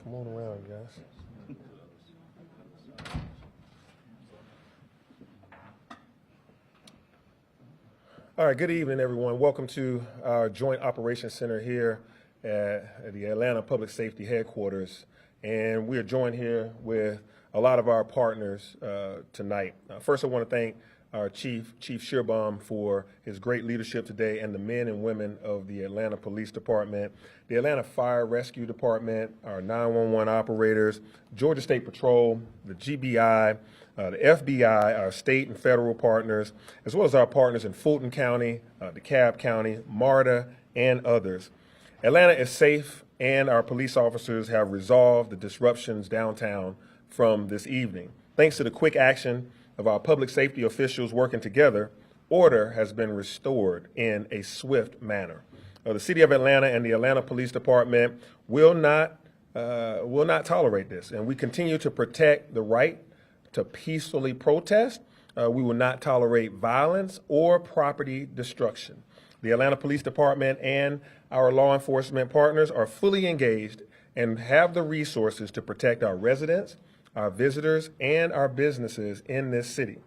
Come on around, guys. All right, good evening, everyone. Welcome to our Joint Operations Center here at the Atlanta Public Safety Headquarters. And we are joined here with a lot of our partners tonight. First, I want to thank our Chief Shearbaum, for his great leadership today, and the men and women of the Atlanta Police Department, the Atlanta Fire Rescue Department, our 911 operators, Georgia State Patrol, the GBI, the FBI, our state and federal partners, as well as our partners in Fulton County, DeKalb County, MARTA, and others. Atlanta is safe, and our police officers have resolved the disruptions downtown from this evening. Thanks to the quick action of our public safety officials working together, order has been restored in a swift manner. The City of Atlanta and the Atlanta Police Department will not tolerate this, and we continue to protect the right to peacefully protest. We will not tolerate violence or property destruction. The Atlanta Police Department and our law enforcement partners are fully engaged and have the resources to protect our residents, our visitors, and our businesses in this city.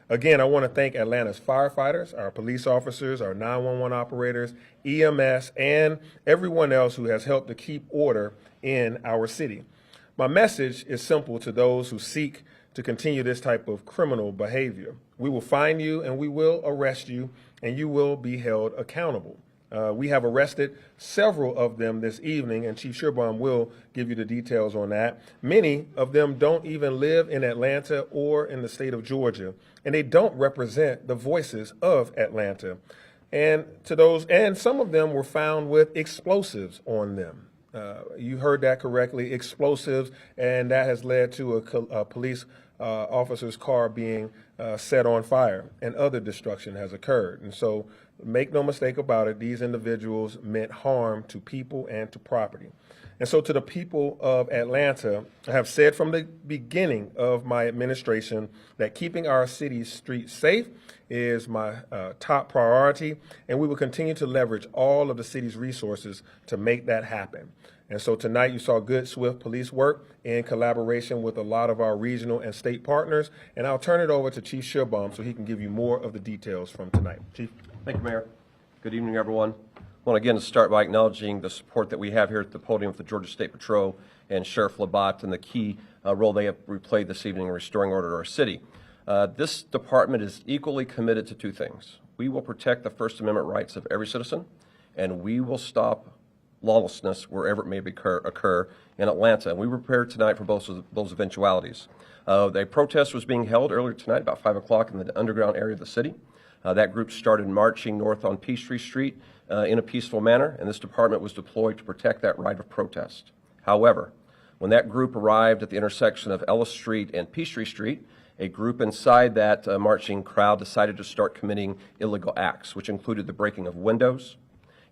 Again, I want to thank Atlanta's firefighters, our police officers, our 911 operators, EMS, and everyone else who has helped to keep order in our city. My message is simple to those who seek to continue this type of criminal behavior. We will find you and we will arrest you, and you will be held accountable. We have arrested several of them this evening, and Chief Shearbaum will give you the details on that. Many of them don't even live in Atlanta or in the state of Georgia, and they don't represent the voices of Atlanta. And some of them were found with explosives on them. You heard that correctly, explosives, and that has led to a police officer's car being set on fire, and other destruction has occurred. And so make no mistake about it, these individuals meant harm to people and to property. And so to the people of Atlanta, I have said from the beginning of my administration that keeping our city's streets safe is my top priority, and we will continue to leverage all of the city's resources to make that happen. And so tonight you saw good, swift police work in collaboration with a lot of our regional and state partners, and I'll turn it over to Chief Shearbaum so he can give you more of the details from tonight. Chief. Thank you, Mayor. Good evening, everyone. I want again to start by acknowledging the support that we have here at the podium with the Georgia State Patrol and Sheriff Labatt and the key role they have played this evening in restoring order to our city. This department is equally committed to two things. We will protect the First Amendment rights of every citizen, and we will stop lawlessness wherever it may occur in Atlanta. And we were prepared tonight for both of those eventualities. A protest was being held earlier tonight, about 5 o'clock, in the underground area of the city. That group started marching north on Peachtree Street in a peaceful manner, and this department was deployed to protect that right of protest. However, when that group arrived at the intersection of Ellis Street and Peachtree Street, a group inside that marching crowd decided to start committing illegal acts, which included the breaking of windows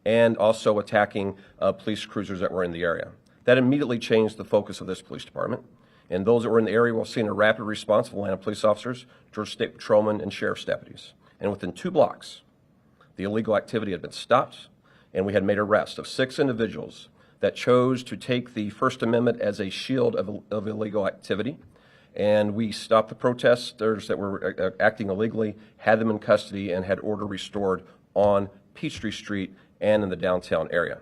and also attacking police cruisers that were in the area. That immediately changed the focus of this police department, and those that were in the area were seeing a rapid response of Atlanta police officers, Georgia State Patrolmen, and sheriff's deputies. And within 2 blocks, the illegal activity had been stopped, and we had made arrests of 6 individuals that chose to take the First Amendment as a shield of illegal activity. And we stopped the protesters that were acting illegally, had them in custody, and had order restored on Peachtree Street and in the downtown area.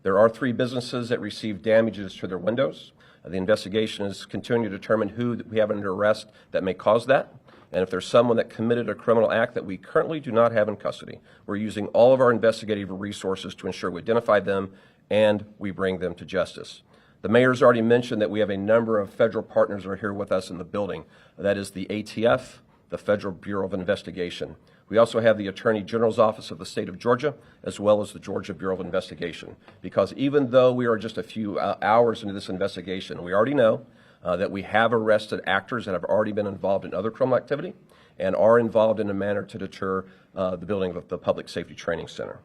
There are 3 businesses that received damages to their windows. The investigation is continuing to determine who we have under arrest that may cause that. And if there's someone that committed a criminal act that we currently do not have in custody, we're using all of our investigative resources to ensure we identify them and we bring them to justice. The mayor's already mentioned that we have a number of federal partners that are here with us in the building. That is the ATF, the Federal Bureau of Investigation. We also have the Attorney General's Office of the State of Georgia, as well as the Georgia Bureau of Investigation. Because even though we are just a few hours into this investigation, we already know that we have arrested actors that have already been involved in other criminal activity and are involved in a manner to deter the building of the Public Safety Training Center.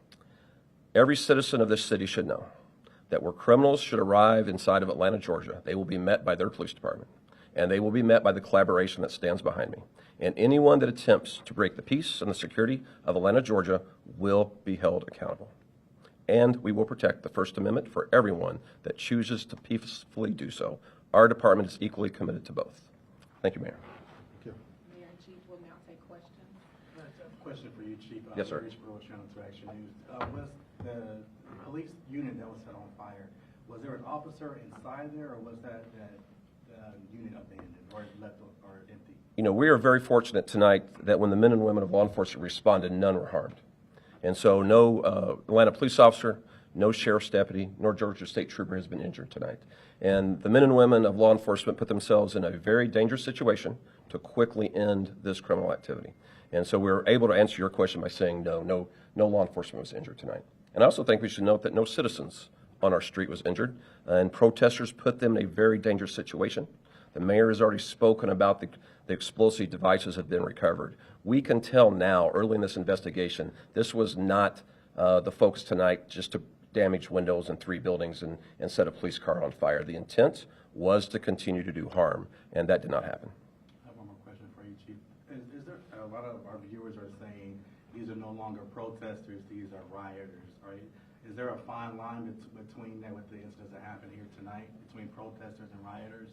Every citizen of this city should know that where criminals should arrive inside of Atlanta, Georgia, they will be met by their police department, and they will be met by the collaboration that stands behind me. And anyone that attempts to break the peace and the security of Atlanta, Georgia will be held accountable. And we will protect the First Amendment for everyone that chooses to peacefully do so. Our department is equally committed to both. Thank you, Mayor. Mayor and Chief will now take questions. Question for you, Chief. Yes, sir. Rich Burrow, Channel 2 Action News. Was the police unit that was set on fire, was there an officer inside there, or was that unit abandoned or left or empty? You know, we are very fortunate tonight that when the men and women of law enforcement responded, none were harmed. And so no Atlanta police officer, no sheriff's deputy, nor Georgia State trooper has been injured tonight. And the men and women of law enforcement put themselves in a very dangerous situation to quickly end this criminal activity. And so we were able to answer your question by saying no law enforcement was injured tonight. And I also think we should note that no citizens on our street was injured, and protesters put them in a very dangerous situation. The mayor has already spoken about the explosive devices have been recovered. We can tell now, early in this investigation, this was not the folks tonight just to damage windows in 3 buildings and set a police car on fire. The intent was to continue to do harm, and that did not happen. I have one more question for you, Chief. Is there, a lot of our viewers are saying these are no longer protesters, these are rioters, right? Is there a fine line between that with the incidents that happened here tonight, between protesters and rioters?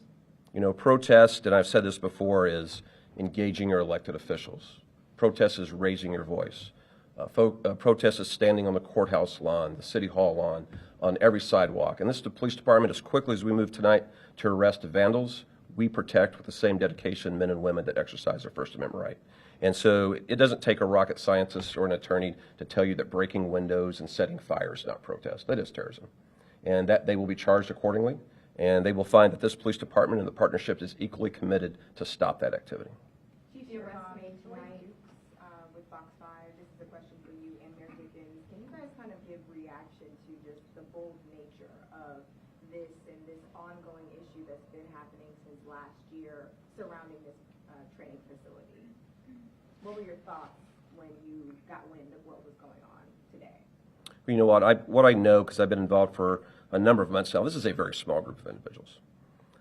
You know, protest, and I've said this before, is engaging your elected officials. Protest is raising your voice. Protest is standing on the courthouse lawn, the city hall lawn, on every sidewalk. And this is the police department, as quickly as we move tonight to arrest vandals, we protect with the same dedication men and women that exercise their First Amendment right. And so it doesn't take a rocket scientist or an attorney to tell you that breaking windows and setting fires is not protest. That is terrorism. And that they will be charged accordingly. And they will find that this police department and the partnership is equally committed to stop that activity. Chief, your arrest made tonight with Fox 5. This is a question for you and Mayor Dickens. Can you guys kind of give reaction to just the bold nature of this and this ongoing issue that's been happening since last year surrounding this training facility? What were your thoughts when you got wind of what was going on today? You know what I know, because I've been involved for a number of months now, this is a very small group of individuals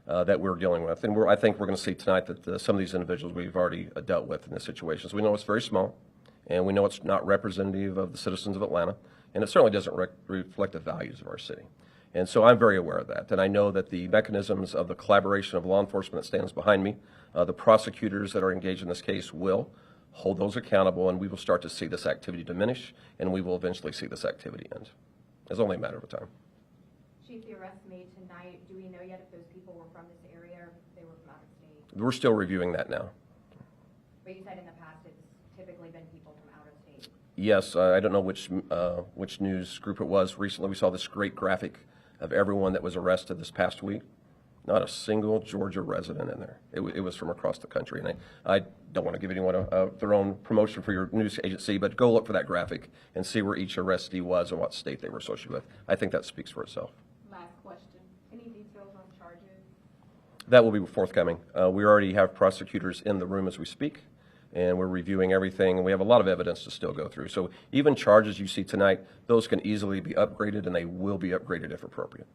that we're dealing with. And I think we're going to see tonight that some of these individuals we've already dealt with in this situation. So we know it's very small, and we know it's not representative of the citizens of Atlanta, and it certainly doesn't reflect the values of our city. And so I'm very aware of that. And I know that the mechanisms of the collaboration of law enforcement that stands behind me, the prosecutors that are engaged in this case will hold those accountable, and we will start to see this activity diminish, and we will eventually see this activity end. It's only a matter of time. Chief, the arrest made tonight, do we know yet if those people were from this area or if they were from out of state? We're still reviewing that now. But you said in the past it's typically been people from out of state. Yes, I don't know which news group it was. Recently, we saw this great graphic of everyone that was arrested this past week. Not a single Georgia resident in there. It was from across the country. And I don't want to give anyone their own promotion for your news agency, but go look for that graphic and see where each arrestee was and what state they were associated with. I think that speaks for itself. Last question. Any details on charges? That will be forthcoming. We already have prosecutors in the room as we speak, and we're reviewing everything, and we have a lot of evidence to still go through. So even charges you see tonight, those can easily be upgraded, and they will be upgraded if appropriate.